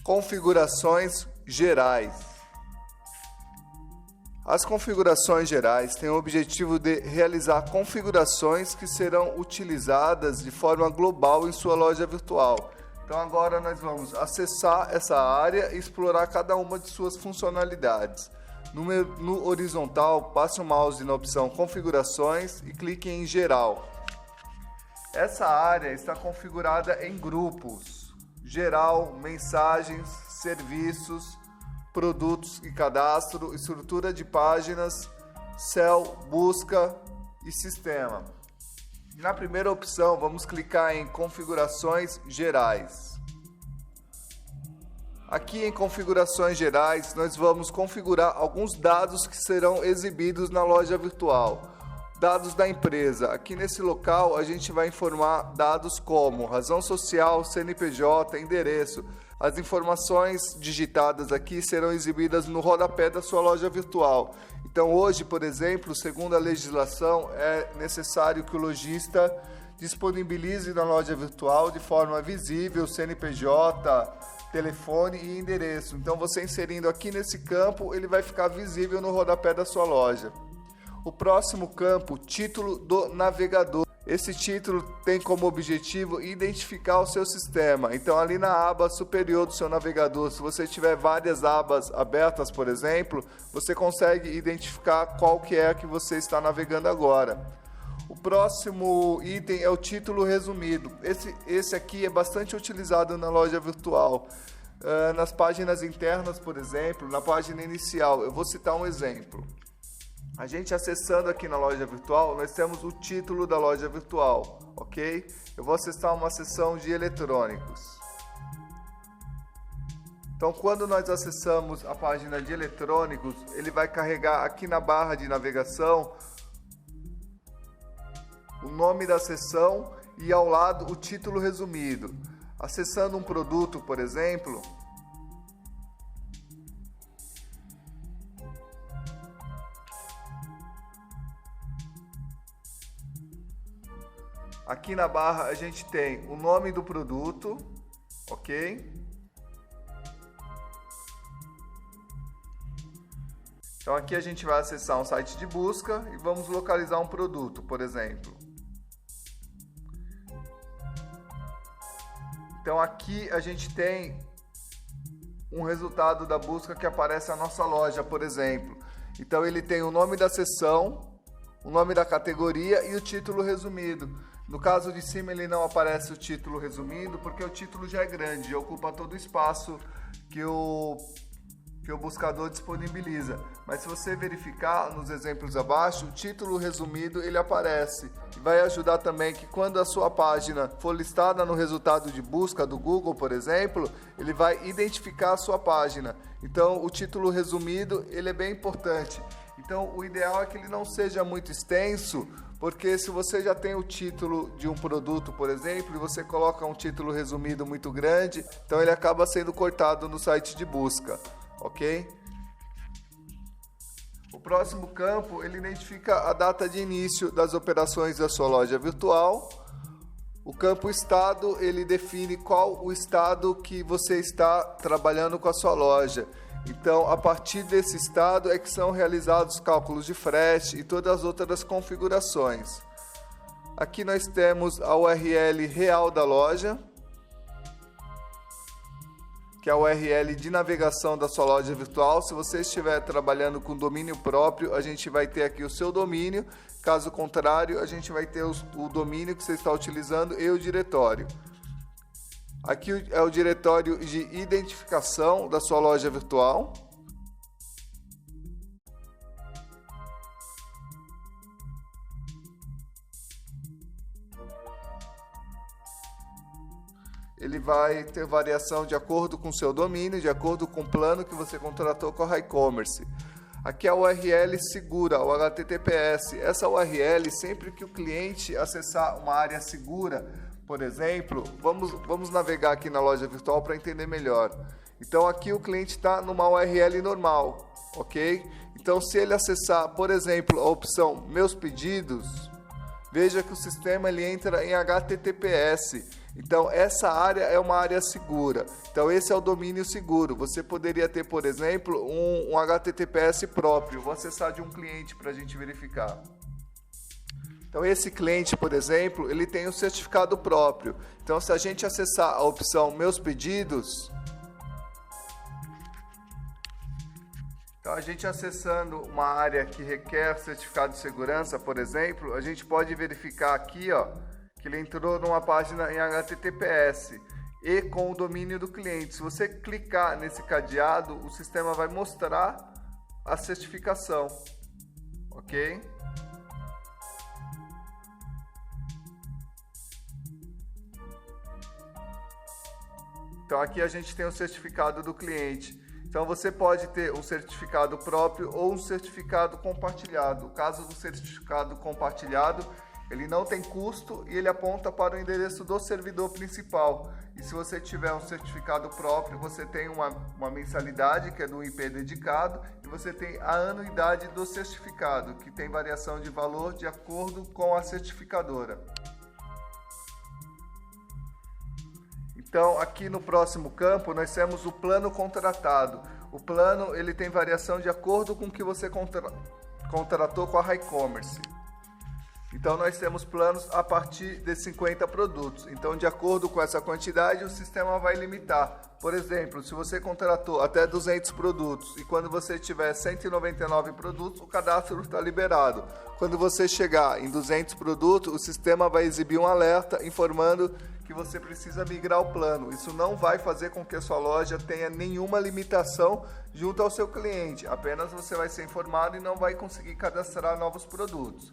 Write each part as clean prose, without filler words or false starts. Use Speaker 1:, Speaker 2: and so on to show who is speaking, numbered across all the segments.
Speaker 1: Configurações gerais. As configurações gerais têm o objetivo de realizar configurações que serão utilizadas de forma global em sua loja virtual. Então agora nós vamos acessar essa área e explorar cada uma de suas funcionalidades. No horizontal, passe o mouse na opção Configurações e clique em Geral. Essa área está configurada em grupos: Geral, Mensagens, Serviços, Produtos e Cadastro, Estrutura de Páginas, Cell, Busca e Sistema. Na primeira opção, vamos clicar em Configurações Gerais. Aqui em Configurações Gerais, nós vamos configurar alguns dados que serão exibidos na loja virtual. Dados da empresa. Aqui nesse local, a gente vai informar dados como razão social, CNPJ, endereço. As informações digitadas aqui serão exibidas no rodapé da sua loja virtual. Então hoje, por exemplo, segundo a legislação, é necessário que o lojista disponibilize na loja virtual de forma visível CNPJ, telefone e endereço. Então você inserindo aqui nesse campo, ele vai ficar visível no rodapé da sua loja. O próximo campo, título do navegador. Esse título tem como objetivo identificar o seu sistema. Então ali na aba superior do seu navegador, se você tiver várias abas abertas, por exemplo, você consegue identificar qual que é a que você está navegando agora. O próximo item é o título resumido. Esse aqui é bastante utilizado na loja virtual. Nas páginas internas, por exemplo, na página inicial, eu vou citar um exemplo. A gente acessando aqui na loja virtual, nós temos o título da loja virtual, ok? Eu vou acessar uma seção de eletrônicos. Então, quando nós acessamos a página de eletrônicos, ele vai carregar aqui na barra de navegação o nome da seção e ao lado o título resumido. Acessando um produto, por exemplo, aqui na barra a gente tem o nome do produto, ok? Então aqui a gente vai acessar um site de busca e vamos localizar um produto, por exemplo. Então aqui a gente tem um resultado da busca que aparece na nossa loja, por exemplo. Então ele tem o nome da seção, o nome da categoria e o título resumido. No caso de cima ele não aparece o título resumido porque o título já é grande e ocupa todo o espaço que o buscador disponibiliza. Mas se você verificar nos exemplos abaixo, o título resumido ele aparece. E vai ajudar também que quando a sua página for listada no resultado de busca do Google, por exemplo, ele vai identificar a sua página. Então o título resumido ele é bem importante. Então o ideal é que ele não seja muito extenso, porque se você já tem o título de um produto, por exemplo, e você coloca um título resumido muito grande, então ele acaba sendo cortado no site de busca, ok? O próximo campo, ele identifica a data de início das operações da sua loja virtual. O campo estado, ele define qual o estado que você está trabalhando com a sua loja. Então, a partir desse estado é que são realizados cálculos de frete e todas as outras configurações. Aqui nós temos a URL real da loja, que é a URL de navegação da sua loja virtual. Se você estiver trabalhando com domínio próprio, a gente vai ter aqui o seu domínio. Caso contrário, a gente vai ter o domínio que você está utilizando e o diretório. Aqui é o diretório de identificação da sua loja virtual. Ele vai ter variação de acordo com o seu domínio, de acordo com o plano que você contratou com a e-commerce. Aqui é a URL segura, o HTTPS. Essa URL, sempre que o cliente acessar uma área segura, por exemplo, vamos navegar aqui na loja virtual para entender melhor. Então aqui o cliente está numa URL normal, ok? Então se ele acessar, por exemplo, a opção Meus Pedidos, veja que o sistema ele entra em HTTPS. Então, essa área é uma área segura. Então, esse é o domínio seguro. Você poderia ter, por exemplo, um HTTPS próprio. Vou acessar de um cliente para a gente verificar. Então, esse cliente, por exemplo, ele tem um certificado próprio. Então, se a gente acessar a opção Meus Pedidos, então a gente acessando uma área que requer certificado de segurança, por exemplo, a gente pode verificar aqui, ó, que ele entrou numa página em HTTPS e com o domínio do cliente. Se você clicar nesse cadeado, o sistema vai mostrar a certificação, ok? Então aqui a gente tem o certificado do cliente. Então você pode ter um certificado próprio ou um certificado compartilhado. O caso do certificado compartilhado, ele não tem custo e ele aponta para o endereço do servidor principal. E se você tiver um certificado próprio, você tem uma mensalidade, que é do IP dedicado, e você tem a anuidade do certificado, que tem variação de valor de acordo com a certificadora. Então, aqui no próximo campo, nós temos o plano contratado. O plano ele tem variação de acordo com o que você contratou com a HiCommerce. Então, nós temos planos a partir de 50 produtos. Então, de acordo com essa quantidade, o sistema vai limitar. Por exemplo, se você contratou até 200 produtos e quando você tiver 199 produtos, o cadastro está liberado. Quando você chegar em 200 produtos, o sistema vai exibir um alerta informando que você precisa migrar o plano. Isso não vai fazer com que a sua loja tenha nenhuma limitação junto ao seu cliente. Apenas você vai ser informado e não vai conseguir cadastrar novos produtos.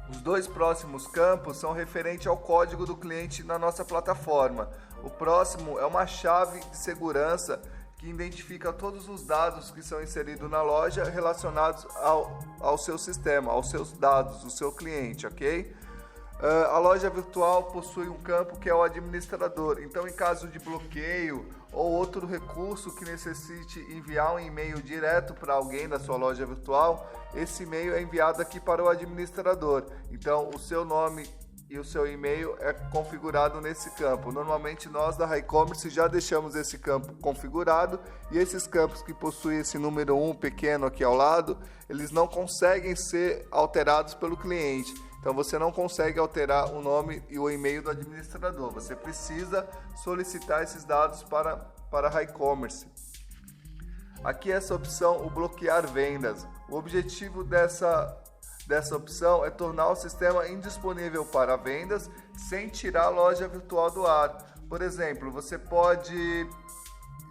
Speaker 1: Os dois próximos campos são referentes ao código do cliente na nossa plataforma. O próximo é uma chave de segurança que identifica todos os dados que são inseridos na loja relacionados ao seu sistema, aos seus dados, do seu cliente, ok? A loja virtual possui um campo que é o administrador. Então, em caso de bloqueio ou outro recurso que necessite enviar um e-mail direto para alguém da sua loja virtual, esse e-mail é enviado aqui para o administrador. Então, o seu nome e o seu e-mail é configurado nesse campo. Normalmente, nós da HiCommerce já deixamos esse campo configurado e esses campos que possuem esse número 1 pequeno aqui ao lado, eles não conseguem ser alterados pelo cliente. Então, você não consegue alterar o nome e o e-mail do administrador. Você precisa solicitar esses dados para a HiCommerce. Aqui essa opção, o bloquear vendas. O objetivo dessa opção é tornar o sistema indisponível para vendas sem tirar a loja virtual do ar. Por exemplo, você pode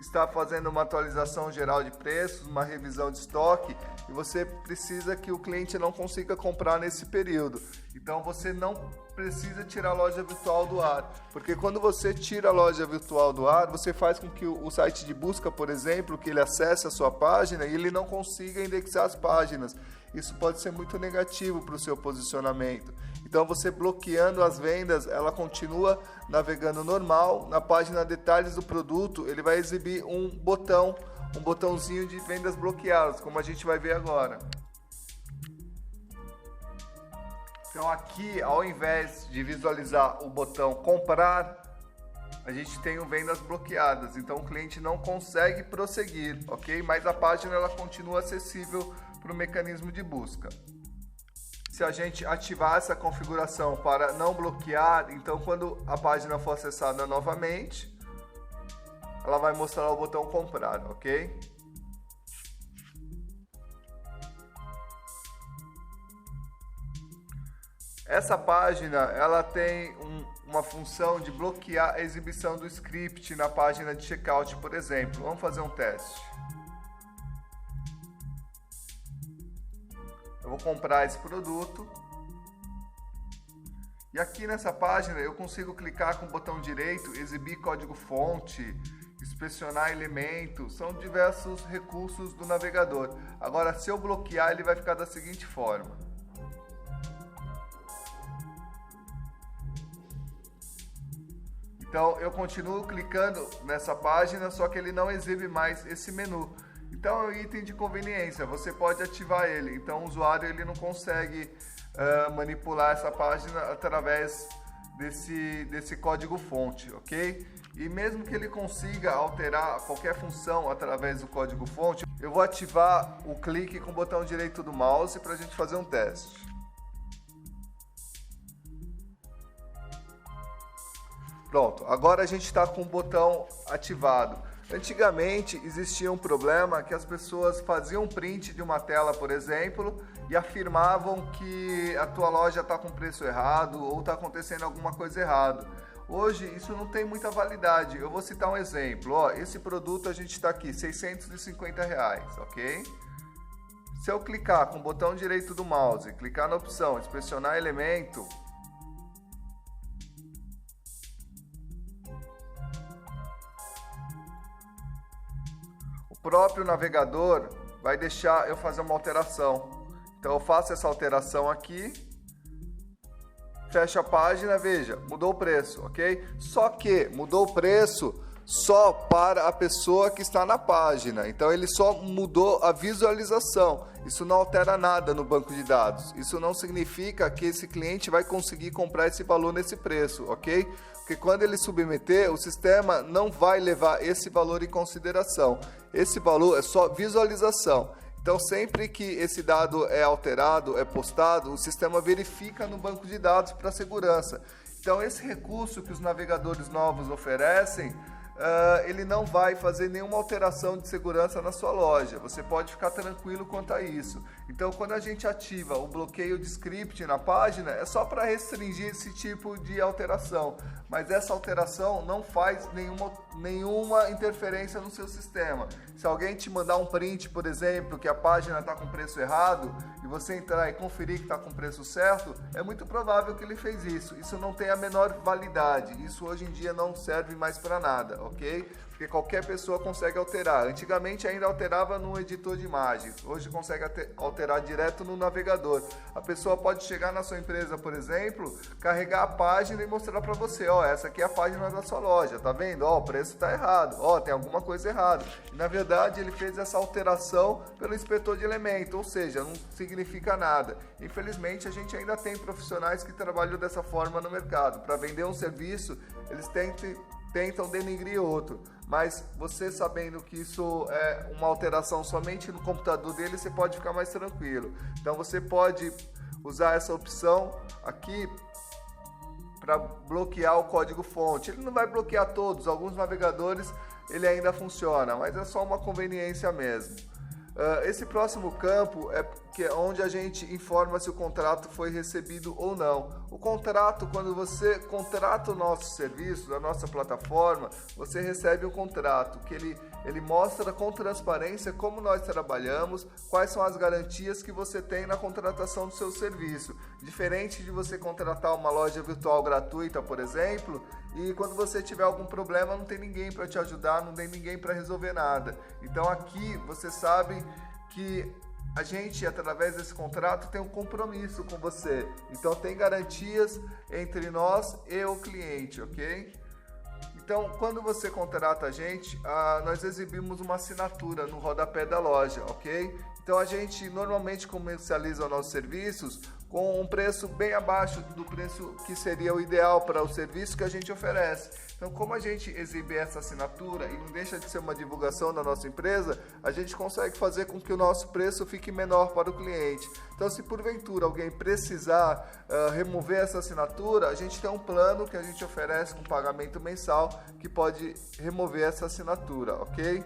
Speaker 1: estar fazendo uma atualização geral de preços, uma revisão de estoque e você precisa que o cliente não consiga comprar nesse período. Então você não precisa tirar a loja virtual do ar, porque quando você tira a loja virtual do ar, você faz com que o site de busca, por exemplo, que ele acesse a sua página e ele não consiga indexar as páginas. Isso pode ser muito negativo para o seu posicionamento. Então você bloqueando as vendas, ela continua navegando normal. Na página detalhes do produto, ele vai exibir um botãozinho de vendas bloqueadas, como a gente vai ver agora. Então aqui, ao invés de visualizar o botão comprar, a gente tem o vendas bloqueadas. Então o cliente não consegue prosseguir, ok? Mas a página ela continua acessível para o mecanismo de busca. Se a gente ativar essa configuração para não bloquear, então quando a página for acessada novamente, ela vai mostrar o botão comprar, ok? Essa página ela tem uma função de bloquear a exibição do script na página de checkout, por exemplo. Vamos fazer um teste. Eu vou comprar esse produto. E aqui nessa página eu consigo clicar com o botão direito, exibir código-fonte, inspecionar elementos, são diversos recursos do navegador. Agora, se eu bloquear, ele vai ficar da seguinte forma. Então, eu continuo clicando nessa página, só que ele não exibe mais esse menu. Então, é um item de conveniência, você pode ativar ele. Então, o usuário ele não consegue manipular essa página através desse código-fonte, ok? E mesmo que ele consiga alterar qualquer função através do código-fonte, eu vou ativar o clique com o botão direito do mouse para a gente fazer um teste. Pronto, agora a gente está com o botão ativado. Antigamente existia um problema que as pessoas faziam um print de uma tela, por exemplo, e afirmavam que a tua loja está com preço errado ou está acontecendo alguma coisa errada. Hoje isso não tem muita validade. Eu vou citar um exemplo. Ó, esse produto a gente está aqui, R$650, ok? Se eu clicar com o botão direito do mouse, clicar na opção inspecionar elemento, o próprio navegador vai deixar eu fazer uma alteração. Então eu faço essa alteração aqui, fecho a página, veja, mudou o preço, ok? Só que mudou o preço só para a pessoa que está na página. Então ele só mudou a visualização. Isso não altera nada no banco de dados. Isso não significa que esse cliente vai conseguir comprar esse valor nesse preço, ok? Porque quando ele submeter, o sistema não vai levar esse valor em consideração. Esse valor é só visualização. Então, sempre que esse dado é alterado, é postado, o sistema verifica no banco de dados para segurança. Então, esse recurso que os navegadores novos oferecem, ele não vai fazer nenhuma alteração de segurança na sua loja. Você pode ficar tranquilo quanto a isso. Então, quando a gente ativa o bloqueio de script na página, é só para restringir esse tipo de alteração. Mas essa alteração não faz nenhuma interferência no seu sistema. Se alguém te mandar um print, por exemplo, que a página está com preço errado, e você entrar e conferir que está com preço certo, é muito provável que ele fez isso. Isso não tem a menor validade. Isso hoje em dia não serve mais para nada, ok? Porque qualquer pessoa consegue alterar. Antigamente ainda alterava no editor de imagens, hoje consegue alterar direto no navegador. A pessoa pode chegar na sua empresa, por exemplo, carregar a página e mostrar para você, ó, essa aqui é a página da sua loja, tá vendo? Ó, o preço está errado, ó, tem alguma coisa errada. E, na verdade, ele fez essa alteração pelo inspetor de elemento, ou seja, não significa nada. Infelizmente, a gente ainda tem profissionais que trabalham dessa forma no mercado. Para vender um serviço, eles tentam denigrir outro, mas você sabendo que isso é uma alteração somente no computador dele, você pode ficar mais tranquilo. Então você pode usar essa opção aqui para bloquear o código fonte. Ele não vai bloquear todos, alguns navegadores ele ainda funciona, mas é só uma conveniência mesmo. Esse próximo campo é onde a gente informa se o contrato foi recebido ou não. O contrato, quando você contrata o nosso serviço, a nossa plataforma, você recebe um contrato que ele mostra com transparência como nós trabalhamos, quais são as garantias que você tem na contratação do seu serviço. Diferente de você contratar uma loja virtual gratuita, por exemplo, e quando você tiver algum problema não tem ninguém para te ajudar, não tem ninguém para resolver nada. Então aqui você sabe que a gente, através desse contrato, tem um compromisso com você. Então tem garantias entre nós e o cliente, ok? Então, quando você contrata a gente, nós exibimos uma assinatura no rodapé da loja, ok? Então a gente normalmente comercializa os nossos serviços com um preço bem abaixo do preço que seria o ideal para o serviço que a gente oferece. Então, como a gente exibe essa assinatura e não deixa de ser uma divulgação da nossa empresa, a gente consegue fazer com que o nosso preço fique menor para o cliente. Então, se porventura alguém precisar remover essa assinatura, a gente tem um plano que a gente oferece com pagamento mensal que pode remover essa assinatura, ok?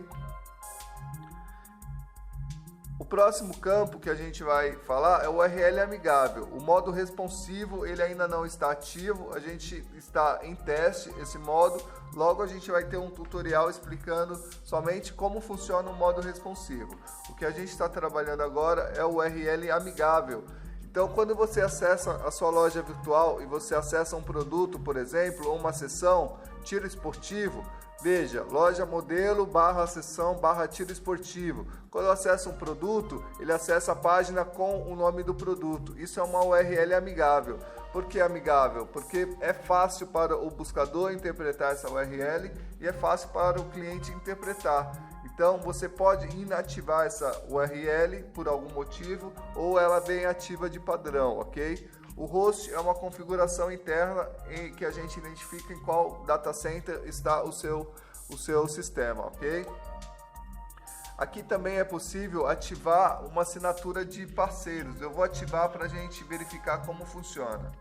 Speaker 1: O próximo campo que a gente vai falar é o URL amigável. O modo responsivo ele ainda não está ativo, a gente está em teste esse modo, logo a gente vai ter um tutorial explicando somente como funciona o modo responsivo. O que a gente está trabalhando agora é o URL amigável. Então, quando você acessa a sua loja virtual e você acessa um produto, por exemplo, ou uma seção, tiro esportivo, veja, loja modelo / seção / tiro esportivo. Quando acessa um produto, ele acessa a página com o nome do produto. Isso é uma URL amigável. Por que amigável? Porque é fácil para o buscador interpretar essa URL e é fácil para o cliente interpretar. Então, você pode inativar essa URL por algum motivo ou ela vem ativa de padrão, ok? O host é uma configuração interna em que a gente identifica em qual data center está o seu sistema, ok? Aqui também é possível ativar uma assinatura de parceiros. Eu vou ativar para a gente verificar como funciona.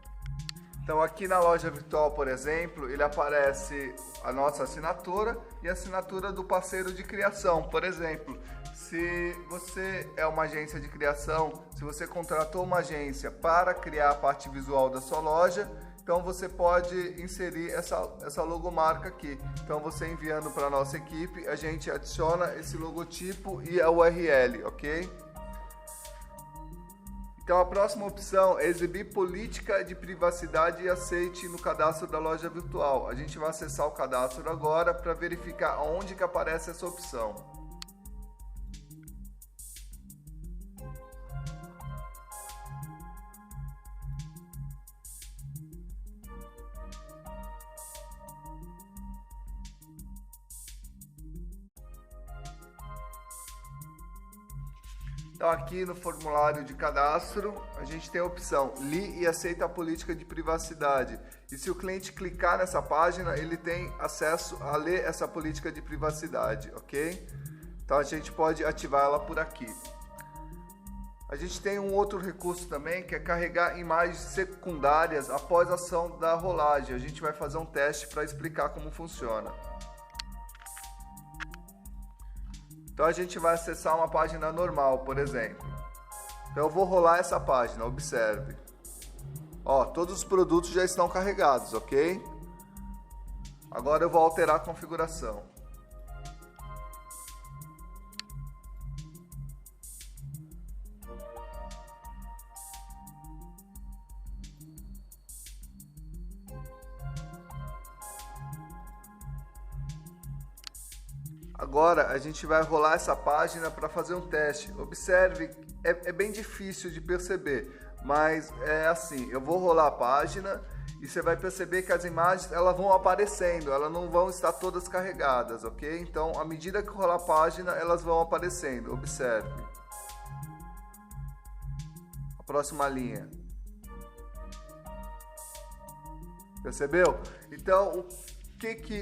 Speaker 1: Então aqui na loja virtual, por exemplo, ele aparece a nossa assinatura e a assinatura do parceiro de criação. Por exemplo, se você é uma agência de criação, se você contratou uma agência para criar a parte visual da sua loja, então você pode inserir essa logomarca aqui. Então você enviando para a nossa equipe, a gente adiciona esse logotipo e a URL, ok? Então a próxima opção é exibir política de privacidade e aceite no cadastro da loja virtual. A gente vai acessar o cadastro agora para verificar onde que aparece essa opção. Então aqui no formulário de cadastro, a gente tem a opção li e aceita a política de privacidade. E se o cliente clicar nessa página, ele tem acesso a ler essa política de privacidade, ok? Então a gente pode ativar ela por aqui. A gente tem um outro recurso também, que é carregar imagens secundárias após a ação da rolagem. A gente vai fazer um teste para explicar como funciona. Então a gente vai acessar uma página normal, por exemplo. Então eu vou rolar essa página, observe. Ó, todos os produtos já estão carregados, ok? Agora eu vou alterar a configuração. Agora a gente vai rolar essa página para fazer um teste. Observe, é bem difícil de perceber, mas é assim, eu vou rolar a página e você vai perceber que as imagens elas vão aparecendo, elas não vão estar todas carregadas, ok? Então, à medida que rolar a página, elas vão aparecendo, observe. A próxima linha. Percebeu? Então,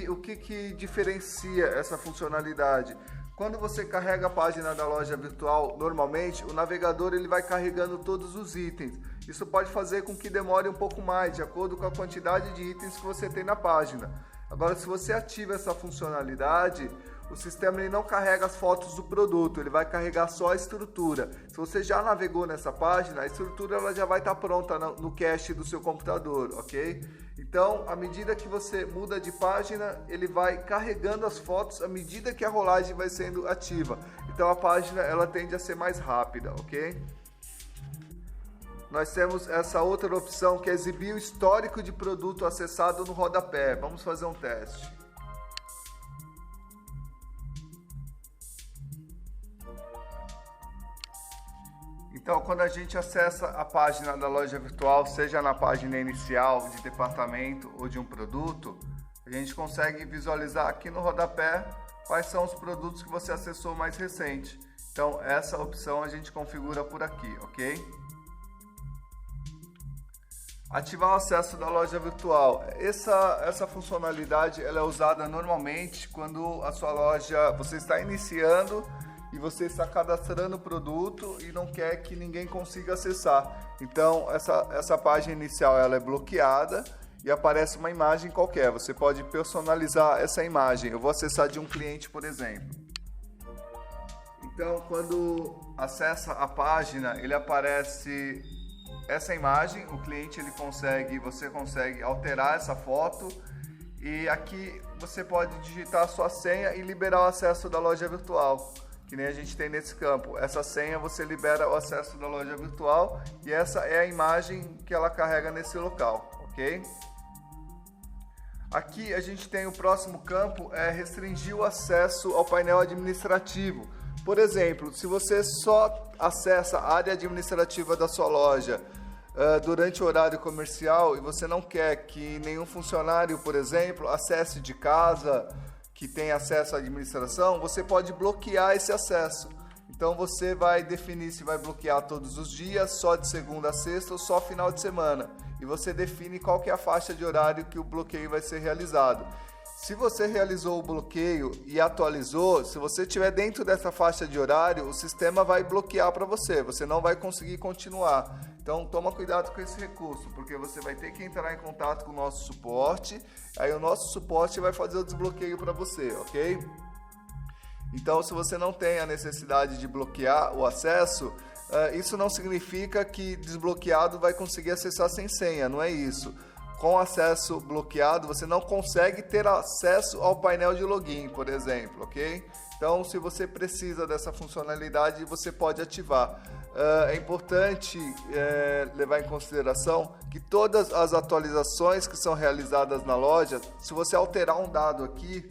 Speaker 1: o que diferencia essa funcionalidade? Quando você carrega a página da loja virtual, normalmente o navegador ele vai carregando todos os itens. Isso pode fazer com que demore um pouco mais, de acordo com a quantidade de itens que você tem na página. Agora, se você ativa essa funcionalidade, o sistema ele não carrega as fotos do produto, ele vai carregar só a estrutura. Se você já navegou nessa página, a estrutura ela já vai estar pronta no cache do seu computador, ok? Então, à medida que você muda de página, ele vai carregando as fotos à medida que a rolagem vai sendo ativa. Então, a página ela tende a ser mais rápida, ok? Nós temos essa outra opção que é exibir o histórico de produto acessado no rodapé. Vamos fazer um teste. Então, quando a gente acessa a página da loja virtual, seja na página inicial de departamento ou de um produto, a gente consegue visualizar aqui no rodapé quais são os produtos que você acessou mais recente. Então, essa opção a gente configura por aqui, ok? Ativar o acesso da loja virtual. Essa funcionalidade ela é usada normalmente quando a sua loja, você está iniciando e você está cadastrando o produto e não quer que ninguém consiga acessar. Então essa página inicial ela é bloqueada e aparece uma imagem qualquer. Você pode personalizar essa imagem. Eu vou acessar de um cliente, por exemplo. Então quando acessa a página, ele aparece essa imagem, o cliente você consegue alterar essa foto e aqui você pode digitar a sua senha e liberar o acesso da loja virtual. Que nem a gente tem nesse campo. Essa senha você libera o acesso da loja virtual e essa é a imagem que ela carrega nesse local, ok? Aqui a gente tem o próximo campo, é restringir o acesso ao painel administrativo. Por exemplo, se você só acessa a área administrativa da sua loja durante o horário comercial e você não quer que nenhum funcionário, por exemplo, acesse de casa, que tem acesso à administração, você pode bloquear esse acesso. Então você vai definir se vai bloquear todos os dias, só de segunda a sexta ou só final de semana. E você define qual que é a faixa de horário que o bloqueio vai ser realizado. Se você realizou o bloqueio e atualizou, se você estiver dentro dessa faixa de horário, o sistema vai bloquear para você, você não vai conseguir continuar. Então toma cuidado com esse recurso, porque você vai ter que entrar em contato com o nosso suporte, aí o nosso suporte vai fazer o desbloqueio para você, ok? Então, se você não tem a necessidade de bloquear o acesso, isso não significa que desbloqueado vai conseguir acessar sem senha, não é isso. Com acesso bloqueado, você não consegue ter acesso ao painel de login, por exemplo, ok? Então, se você precisa dessa funcionalidade, você pode ativar. É importante levar em consideração que todas as atualizações que são realizadas na loja, se você alterar um dado aqui,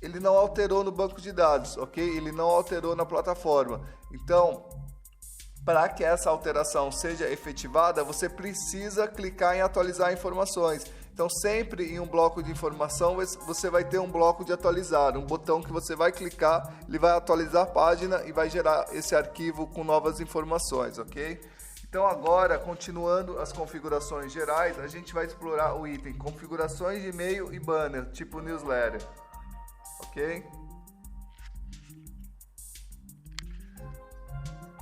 Speaker 1: ele não alterou no banco de dados, ok? Ele não alterou na plataforma. Então, para que essa alteração seja efetivada, você precisa clicar em atualizar informações. Então, sempre em um bloco de informação, você vai ter um bloco de atualizar, um botão que você vai clicar, ele vai atualizar a página e vai gerar esse arquivo com novas informações, ok? Então, agora, continuando as configurações gerais, a gente vai explorar o item configurações de e-mail e banner, tipo newsletter, ok?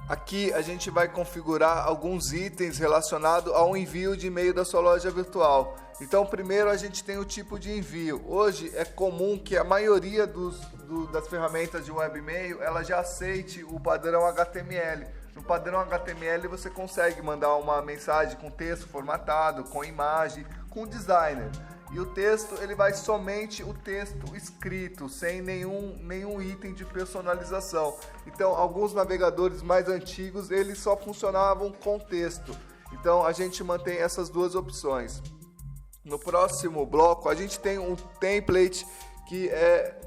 Speaker 1: Aqui a gente vai configurar alguns itens relacionados ao envio de e-mail da sua loja virtual. Então, primeiro a gente tem o tipo de envio. Hoje é comum que a maioria das ferramentas de webmail ela já aceite o padrão HTML. No padrão HTML você consegue mandar uma mensagem com texto formatado, com imagem, com designer. E o texto, ele vai somente o texto escrito, sem nenhum item de personalização. Então, alguns navegadores mais antigos, eles só funcionavam com texto. Então, a gente mantém essas duas opções. No próximo bloco, a gente tem um template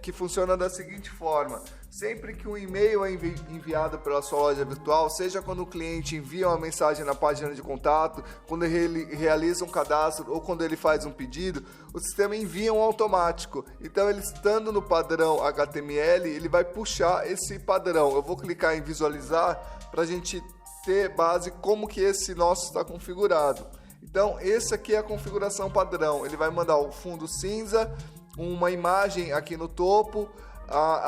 Speaker 1: que funciona da seguinte forma. Sempre que um e-mail é enviado pela sua loja virtual, seja quando o cliente envia uma mensagem na página de contato, quando ele realiza um cadastro ou quando ele faz um pedido, o sistema envia um automático. Então, ele estando no padrão HTML, ele vai puxar esse padrão. Eu vou clicar em visualizar para a gente ter base como que esse nosso está configurado. Então, esse aqui é a configuração padrão. Ele vai mandar o fundo cinza, uma imagem aqui no topo.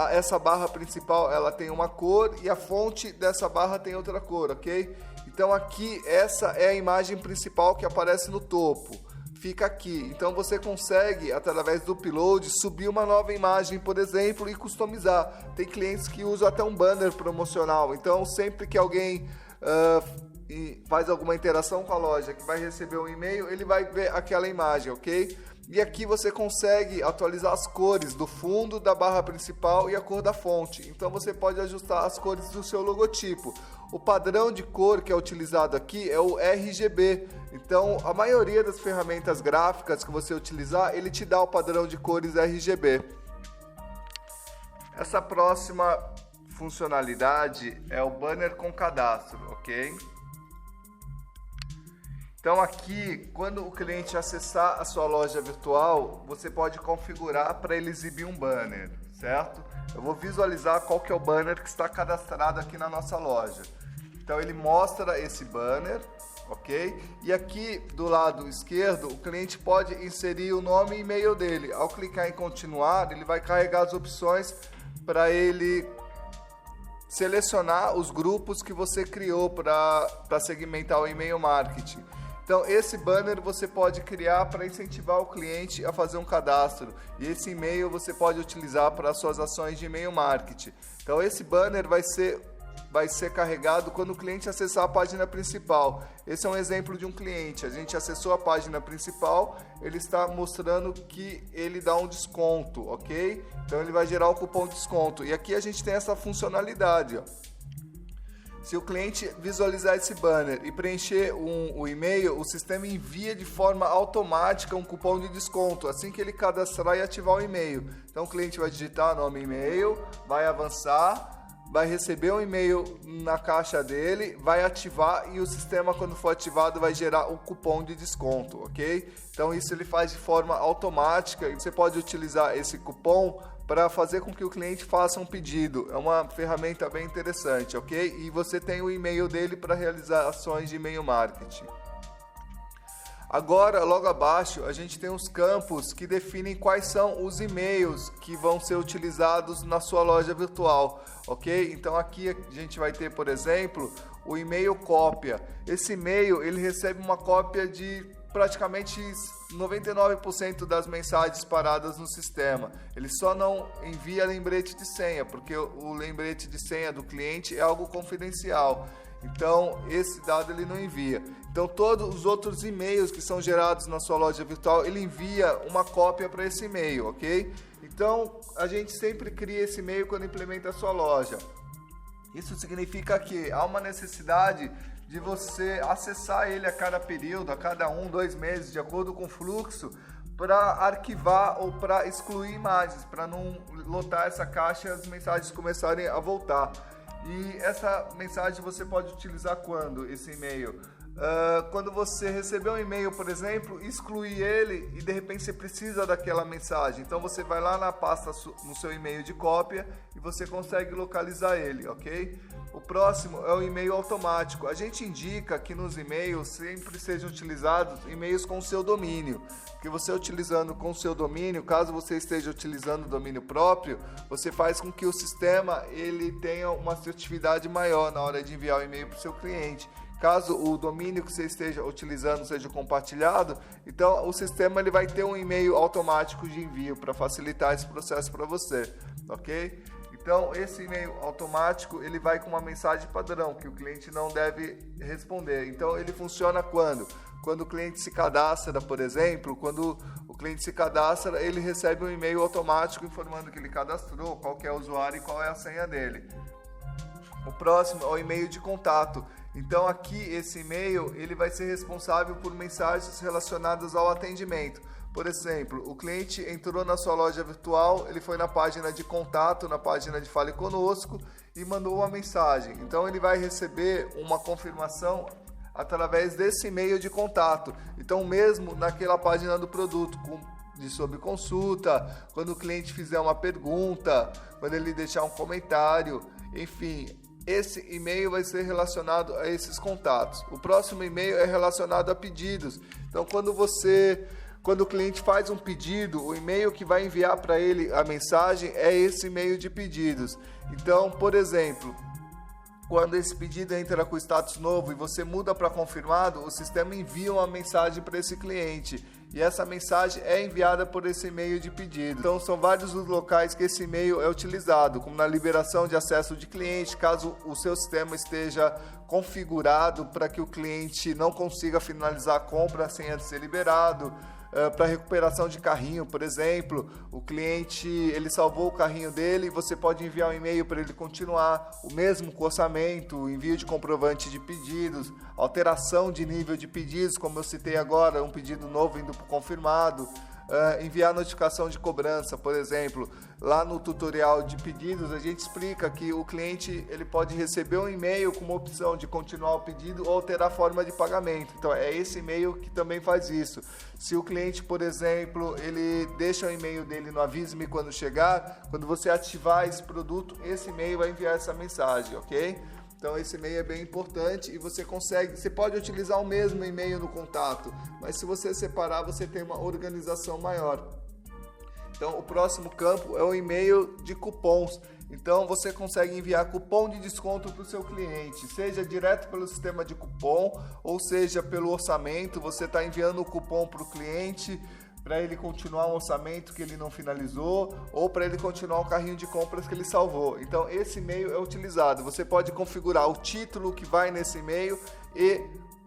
Speaker 1: Essa barra principal ela tem uma cor e a fonte dessa barra tem outra cor, ok? Então aqui essa é a imagem principal que aparece no topo, fica aqui. Então você consegue, através do upload, subir uma nova imagem, por exemplo, e customizar. Tem clientes que usam até um banner promocional, então sempre que alguém faz alguma interação com a loja, que vai receber um e-mail, ele vai ver aquela imagem, ok? E aqui você consegue atualizar as cores do fundo, da barra principal e a cor da fonte. Então você pode ajustar as cores do seu logotipo. O padrão de cor que é utilizado aqui é o RGB. Então a maioria das ferramentas gráficas que você utilizar, ele te dá o padrão de cores RGB. Essa próxima funcionalidade é o banner com cadastro, ok? Então aqui, quando o cliente acessar a sua loja virtual, você pode configurar para ele exibir um banner, certo? Eu vou visualizar qual que é o banner que está cadastrado aqui na nossa loja. Então ele mostra esse banner, ok? E aqui do lado esquerdo, o cliente pode inserir o nome e e-mail dele. Ao clicar em continuar, ele vai carregar as opções para ele selecionar os grupos que você criou para segmentar o e-mail marketing. Então, esse banner você pode criar para incentivar o cliente a fazer um cadastro. E esse e-mail você pode utilizar para as suas ações de e-mail marketing. Então, esse banner vai ser carregado quando o cliente acessar a página principal. Esse é um exemplo de um cliente. A gente acessou a página principal, ele está mostrando que ele dá um desconto, ok? Então, ele vai gerar o cupom de desconto. E aqui a gente tem essa funcionalidade, ó. Se o cliente visualizar esse banner e preencher o e-mail, o sistema envia de forma automática um cupom de desconto, assim que ele cadastrar e ativar o e-mail. Então o cliente vai digitar nome e e-mail, vai avançar, vai receber um e-mail na caixa dele, vai ativar e o sistema, quando for ativado, vai gerar um cupom de desconto, ok? Então isso ele faz de forma automática e você pode utilizar esse cupom para fazer com que o cliente faça um pedido. É uma ferramenta bem interessante, ok? E você tem o e-mail dele para realizar ações de e-mail marketing. Agora, logo abaixo, a gente tem os campos que definem quais são os e-mails que vão ser utilizados na sua loja virtual, ok? Então aqui a gente vai ter, por exemplo, o e-mail cópia. Esse e-mail ele recebe uma cópia de praticamente 99% das mensagens paradas no sistema. Ele só não envia lembrete de senha, porque o lembrete de senha do cliente é algo confidencial. Então, esse dado ele não envia. Então, todos os outros e-mails que são gerados na sua loja virtual, ele envia uma cópia para esse e-mail, ok? Então, a gente sempre cria esse e-mail quando implementa a sua loja. Isso significa que há uma necessidade de você acessar ele a cada período, a cada 2 meses, de acordo com o fluxo, para arquivar ou para excluir imagens, para não lotar essa caixa e as mensagens começarem a voltar. E essa mensagem você pode utilizar quando? Esse e-mail? Quando você receber um e-mail, por exemplo, excluir ele e de repente você precisa daquela mensagem. Então você vai lá na pasta no seu e-mail de cópia e você consegue localizar ele, ok? O próximo é o e-mail automático. A gente indica que nos e-mails sempre sejam utilizados e-mails com o seu domínio. Porque você utilizando com o seu domínio, caso você esteja utilizando o domínio próprio, você faz com que o sistema ele tenha uma assertividade maior na hora de enviar o e-mail para o seu cliente. Caso o domínio que você esteja utilizando seja compartilhado, então o sistema ele vai ter um e-mail automático de envio para facilitar esse processo para você, ok? Então esse e-mail automático ele vai com uma mensagem padrão que o cliente não deve responder. Então ele funciona quando o cliente se cadastra, por exemplo, quando o cliente se cadastra, ele recebe um e-mail automático informando que ele cadastrou, qual que é o usuário e qual é a senha dele. O próximo é o e-mail de contato. Então aqui esse e-mail ele vai ser responsável por mensagens relacionadas ao atendimento. Por exemplo, o cliente entrou na sua loja virtual, ele foi na página de contato, na página de Fale Conosco e mandou uma mensagem. Então ele vai receber uma confirmação através desse e-mail de contato. Então mesmo naquela página do produto, sobre consulta, quando o cliente fizer uma pergunta, quando ele deixar um comentário, enfim, esse e-mail vai ser relacionado a esses contatos. O próximo e-mail é relacionado a pedidos. Então quando o cliente faz um pedido, o e-mail que vai enviar para ele a mensagem é esse e-mail de pedidos. Então, por exemplo, quando esse pedido entra com status novo e você muda para confirmado, o sistema envia uma mensagem para esse cliente. E essa mensagem é enviada por esse e-mail de pedido. Então são vários os locais que esse e-mail é utilizado, como na liberação de acesso de cliente, caso o seu sistema esteja configurado para que o cliente não consiga finalizar a compra sem antes ser liberado. Para recuperação de carrinho, por exemplo, o cliente ele salvou o carrinho dele, você pode enviar um e-mail para ele continuar, o mesmo com orçamento, envio de comprovante de pedidos, alteração de nível de pedidos, como eu citei agora, um pedido novo indo para confirmado, enviar notificação de cobrança, por exemplo. Lá no tutorial de pedidos a gente explica que o cliente ele pode receber um e-mail com uma opção de continuar o pedido ou alterar a forma de pagamento. Então é esse e-mail que também faz isso. Se o cliente, por exemplo, ele deixa o e-mail dele no avise-me quando chegar, quando você ativar esse produto, esse e-mail vai enviar essa mensagem, ok? Então esse e-mail é bem importante e você pode utilizar o mesmo e-mail no contato, mas se você separar, você tem uma organização maior. Então o próximo campo é o e-mail de cupons. Então você consegue enviar cupom de desconto para o seu cliente, seja direto pelo sistema de cupom ou seja pelo orçamento. Você está enviando o cupom para o cliente para ele continuar um orçamento que ele não finalizou ou para ele continuar um carrinho de compras que ele salvou. Então esse e-mail é utilizado. Você pode configurar o título que vai nesse e-mail e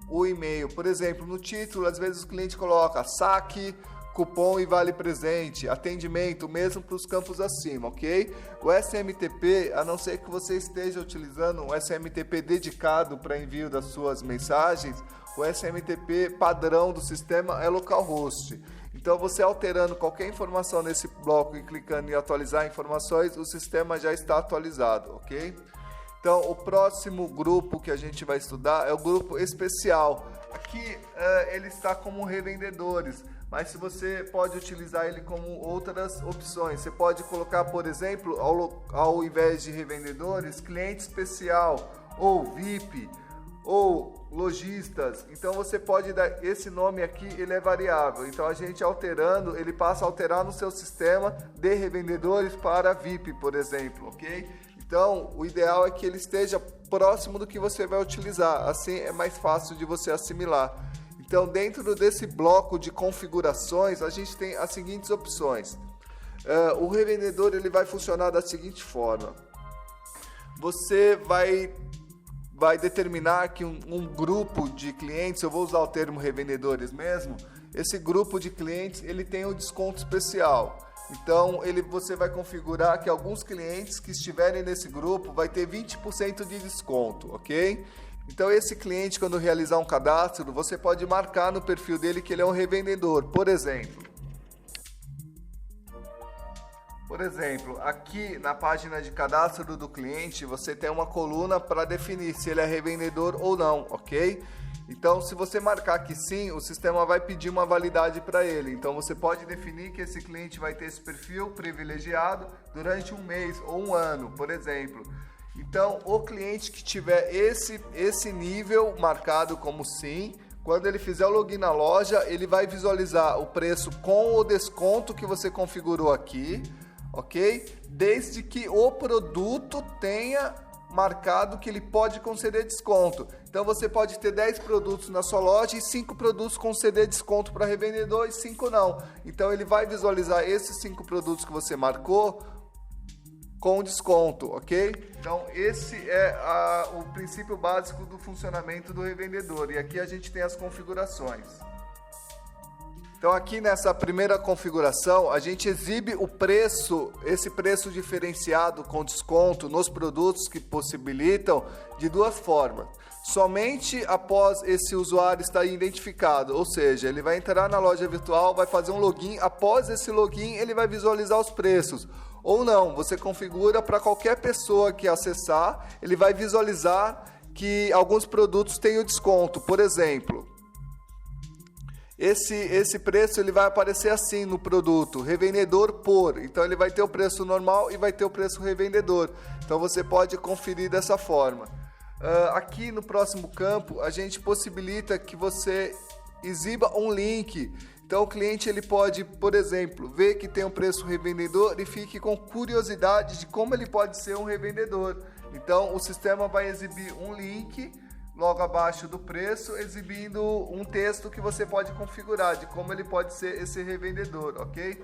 Speaker 1: o e-mail. Por exemplo, no título, às vezes o cliente coloca saque, cupom e vale presente, atendimento, mesmo para os campos acima, ok? O SMTP, a não ser que você esteja utilizando um SMTP dedicado para envio das suas mensagens, o SMTP padrão do sistema é localhost. Então, você alterando qualquer informação nesse bloco e clicando em atualizar informações, o sistema já está atualizado, ok? Então, o próximo grupo que a gente vai estudar é o grupo especial. Aqui ele está como revendedores, mas se você pode utilizar ele como outras opções. Você pode colocar, por exemplo, ao invés de revendedores, cliente especial, ou VIP, ou lojistas. Então você pode dar esse nome aqui, ele é variável. Então a gente alterando, ele passa a alterar no seu sistema de revendedores para VIP, por exemplo, ok? Então o ideal é que ele esteja próximo do que você vai utilizar, assim é mais fácil de você assimilar. Então dentro desse bloco de configurações a gente tem as seguintes opções. O revendedor ele vai funcionar da seguinte forma: você vai determinar que um grupo de clientes, eu vou usar o termo revendedores mesmo, esse grupo de clientes ele tem um desconto especial. Então você vai configurar que alguns clientes que estiverem nesse grupo vai ter 20% de desconto, ok? Então esse cliente, quando realizar um cadastro, você pode marcar no perfil dele que ele é um revendedor. Por exemplo, aqui na página de cadastro do cliente, você tem uma coluna para definir se ele é revendedor ou não, ok? Então, se você marcar que sim, o sistema vai pedir uma validade para ele. Então, você pode definir que esse cliente vai ter esse perfil privilegiado durante um mês ou um ano, por exemplo. Então, o cliente que tiver esse nível marcado como sim, quando ele fizer o login na loja, ele vai visualizar o preço com o desconto que você configurou aqui, ok? Desde que o produto tenha marcado que ele pode conceder desconto. Então você pode ter 10 produtos na sua loja e 5 produtos conceder desconto para revendedor e 5 não. Então ele vai visualizar esses 5 produtos que você marcou com desconto, ok? Então esse é o princípio básico do funcionamento do revendedor. E aqui a gente tem as configurações. Então aqui nessa primeira configuração, a gente exibe o preço, esse preço diferenciado com desconto nos produtos que possibilitam de duas formas. Somente após esse usuário estar identificado, ou seja, ele vai entrar na loja virtual, vai fazer um login, após esse login ele vai visualizar os preços. Ou não, você configura para qualquer pessoa que acessar, ele vai visualizar que alguns produtos têm o desconto, por exemplo. Esse preço ele vai aparecer assim no produto, revendedor por, então ele vai ter o preço normal e vai ter o preço revendedor, então você pode conferir dessa forma. Aqui no próximo campo a gente possibilita que você exiba um link, então o cliente ele pode, por exemplo, ver que tem um preço revendedor e fique com curiosidade de como ele pode ser um revendedor, então o sistema vai exibir um link logo abaixo do preço, exibindo um texto que você pode configurar de como ele pode ser esse revendedor, ok?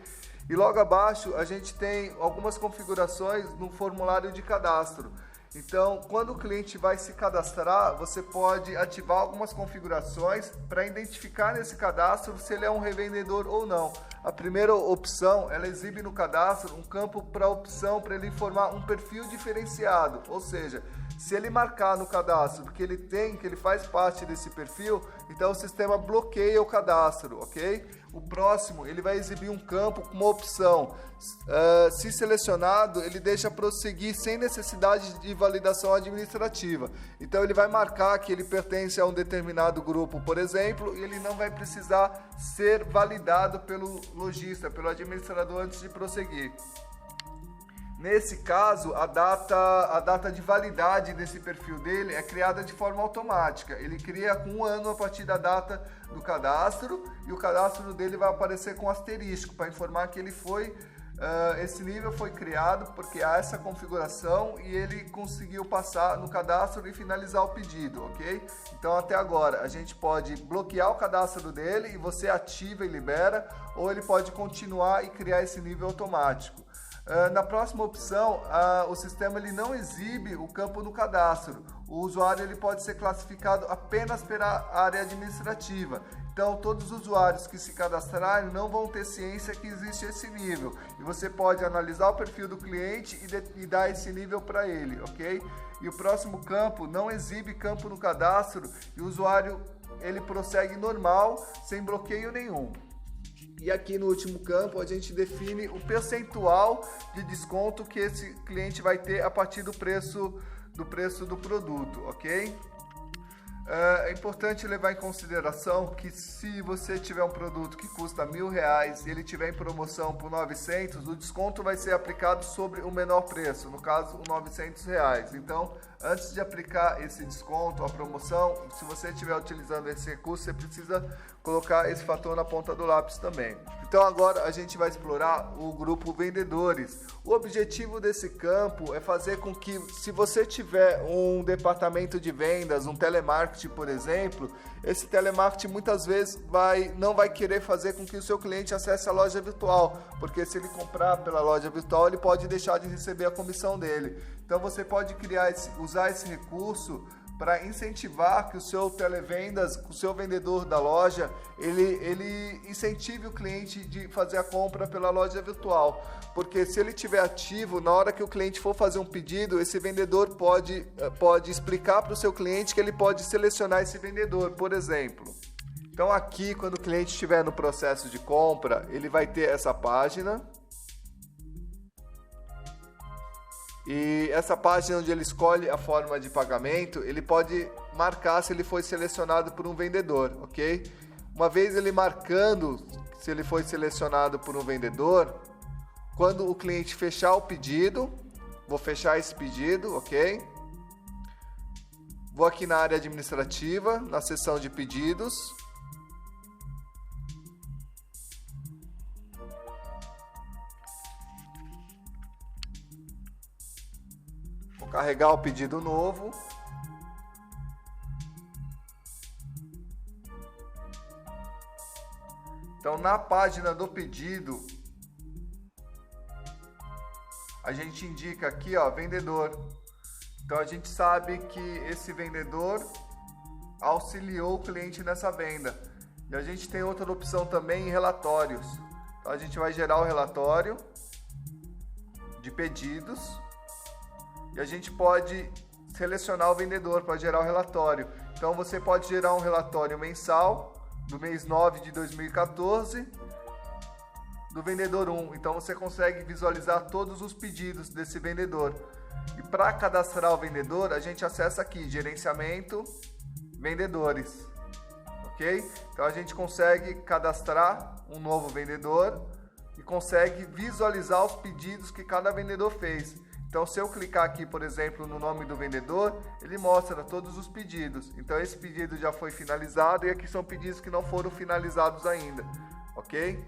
Speaker 1: E logo abaixo a gente tem algumas configurações no formulário de cadastro. Então, quando o cliente vai se cadastrar, você pode ativar algumas configurações para identificar nesse cadastro se ele é um revendedor ou não. A primeira opção, ela exibe no cadastro um campo para opção para ele informar um perfil diferenciado, ou seja, se ele marcar no cadastro que ele faz parte desse perfil, então o sistema bloqueia o cadastro, ok? O próximo, ele vai exibir um campo com uma opção. Se selecionado, ele deixa prosseguir sem necessidade de validação administrativa. Então ele vai marcar que ele pertence a um determinado grupo, por exemplo, e ele não vai precisar ser validado pelo lojista, pelo administrador antes de prosseguir. Nesse caso, a data de validade desse perfil dele é criada de forma automática. Ele cria com 1 ano a partir da data do cadastro e o cadastro dele vai aparecer com asterisco para informar que ele esse nível foi criado porque há essa configuração e ele conseguiu passar no cadastro e finalizar o pedido, ok? Então até agora a gente pode bloquear o cadastro dele e você ativa e libera, ou ele pode continuar e criar esse nível automático. Na próxima opção, o sistema ele não exibe o campo no cadastro. O usuário ele pode ser classificado apenas pela área administrativa. Então, todos os usuários que se cadastrarem não vão ter ciência que existe esse nível. E você pode analisar o perfil do cliente e dar esse nível para ele, ok? E o próximo campo não exibe campo no cadastro e o usuário ele prossegue normal, sem bloqueio nenhum. E aqui no último campo a gente define o percentual de desconto que esse cliente vai ter a partir do preço do produto, ok? É importante levar em consideração que se você tiver um produto que custa R$1.000 e ele tiver em promoção por 900, o desconto vai ser aplicado sobre o menor preço, no caso, os R$900. Então, antes de aplicar esse desconto, a promoção, se você estiver utilizando esse recurso, você precisa colocar esse fator na ponta do lápis também. Então agora a gente vai explorar o grupo vendedores. O objetivo desse campo é fazer com que, se você tiver um departamento de vendas, um telemarketing, por exemplo, esse telemarketing muitas vezes não vai querer fazer com que o seu cliente acesse a loja virtual, porque se ele comprar pela loja virtual, ele pode deixar de receber a comissão dele. Então você pode usar esse recurso para incentivar que o seu televendas, o seu vendedor da loja, ele incentive o cliente de fazer a compra pela loja virtual. Porque se ele estiver ativo, na hora que o cliente for fazer um pedido, esse vendedor pode explicar para o seu cliente que ele pode selecionar esse vendedor, por exemplo. Então aqui, quando o cliente estiver no processo de compra, ele vai ter essa página. E essa página onde ele escolhe a forma de pagamento, ele pode marcar se ele foi selecionado por um vendedor, ok? Uma vez ele marcando se ele foi selecionado por um vendedor, quando o cliente fechar o pedido, vou fechar esse pedido, ok? Vou aqui na área administrativa, na seção de pedidos. Carregar o pedido novo. Então, na página do pedido, a gente indica aqui, ó, vendedor. Então, a gente sabe que esse vendedor auxiliou o cliente nessa venda. E a gente tem outra opção também em relatórios. Então, a gente vai gerar o relatório de pedidos. E a gente pode selecionar o vendedor para gerar o relatório. Então você pode gerar um relatório mensal do mês 9 de 2014 do vendedor 1. Então você consegue visualizar todos os pedidos desse vendedor. E para cadastrar o vendedor, a gente acessa aqui, gerenciamento, vendedores. Ok? Então a gente consegue cadastrar um novo vendedor e consegue visualizar os pedidos que cada vendedor fez. Então, se eu clicar aqui, por exemplo, no nome do vendedor, ele mostra todos os pedidos. Então, esse pedido já foi finalizado e aqui são pedidos que não foram finalizados ainda, ok?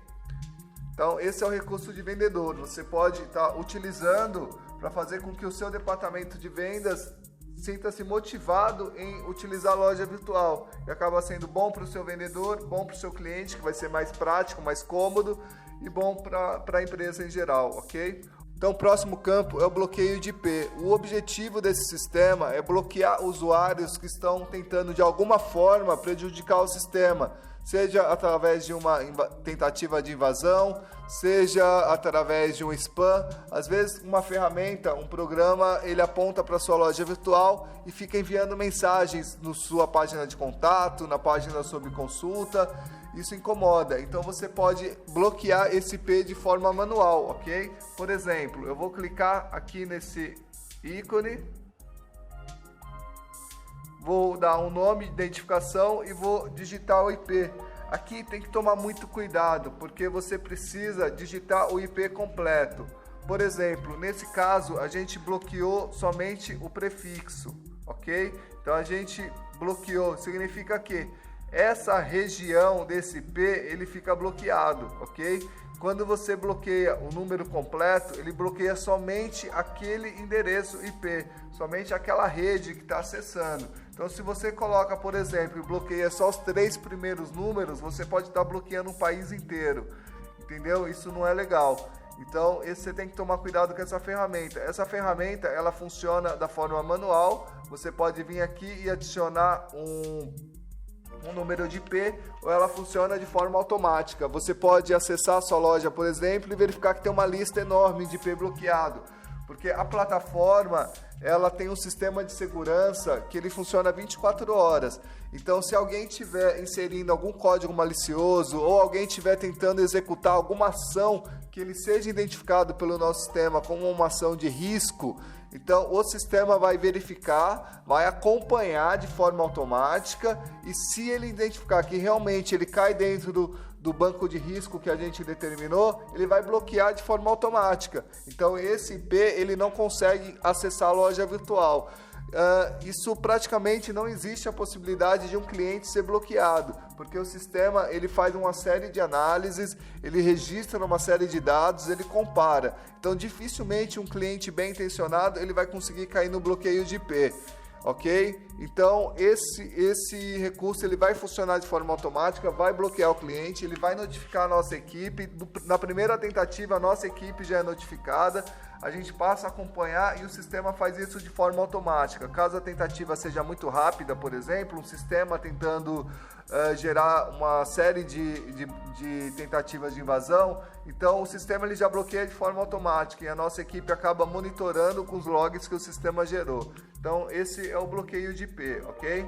Speaker 1: Então, esse é o recurso de vendedor. Você pode estar utilizando para fazer com que o seu departamento de vendas sinta-se motivado em utilizar a loja virtual. E acaba sendo bom para o seu vendedor, bom para o seu cliente, que vai ser mais prático, mais cômodo e bom para a empresa em geral, ok? Então, o próximo campo é o bloqueio de IP. O objetivo desse sistema é bloquear usuários que estão tentando de alguma forma prejudicar o sistema, seja através de uma tentativa de invasão, seja através de um spam. Às vezes uma ferramenta, um programa, ele aponta para a sua loja virtual e fica enviando mensagens na sua página de contato, na página sobre consulta. Isso incomoda, então você pode bloquear esse IP de forma manual, ok? Por exemplo, eu vou clicar aqui nesse ícone, vou dar um nome de identificação e vou digitar o IP. Aqui tem que tomar muito cuidado, porque você precisa digitar o IP completo. Por exemplo, nesse caso, a gente bloqueou somente o prefixo, ok? Então a gente bloqueou, significa que essa região desse IP, ele fica bloqueado, ok? Quando você bloqueia o número completo, ele bloqueia somente aquele endereço IP, somente aquela rede que está acessando. Então, se você coloca, por exemplo, e bloqueia só os 3 primeiros números, você pode estar bloqueando um país inteiro, entendeu? Isso não é legal. Então, você tem que tomar cuidado com essa ferramenta. Essa ferramenta, ela funciona da forma manual. Você pode vir aqui e adicionar um número de IP, ou ela funciona de forma automática. Você pode acessar a sua loja, por exemplo, e verificar que tem uma lista enorme de IP bloqueado. Porque a plataforma, ela tem um sistema de segurança que ele funciona 24 horas. Então, se alguém estiver inserindo algum código malicioso ou alguém estiver tentando executar alguma ação que ele seja identificado pelo nosso sistema como uma ação de risco, então o sistema vai verificar, vai acompanhar de forma automática, e se ele identificar que realmente ele cai dentro do banco de risco que a gente determinou, ele vai bloquear de forma automática. Então esse IP ele não consegue acessar a loja virtual. Isso praticamente não existe a possibilidade de um cliente ser bloqueado, porque o sistema ele faz uma série de análises, ele registra uma série de dados, ele compara. Então dificilmente um cliente bem intencionado ele vai conseguir cair no bloqueio de IP. Ok? Então esse recurso ele vai funcionar de forma automática, vai bloquear o cliente, ele vai notificar a nossa equipe. Na primeira tentativa a nossa equipe já é notificada, a gente passa a acompanhar e o sistema faz isso de forma automática. Caso a tentativa seja muito rápida, por exemplo, um sistema tentando gerar uma série de tentativas de invasão, então o sistema ele já bloqueia de forma automática e a nossa equipe acaba monitorando com os logs que o sistema gerou. Então esse é o bloqueio de IP, ok?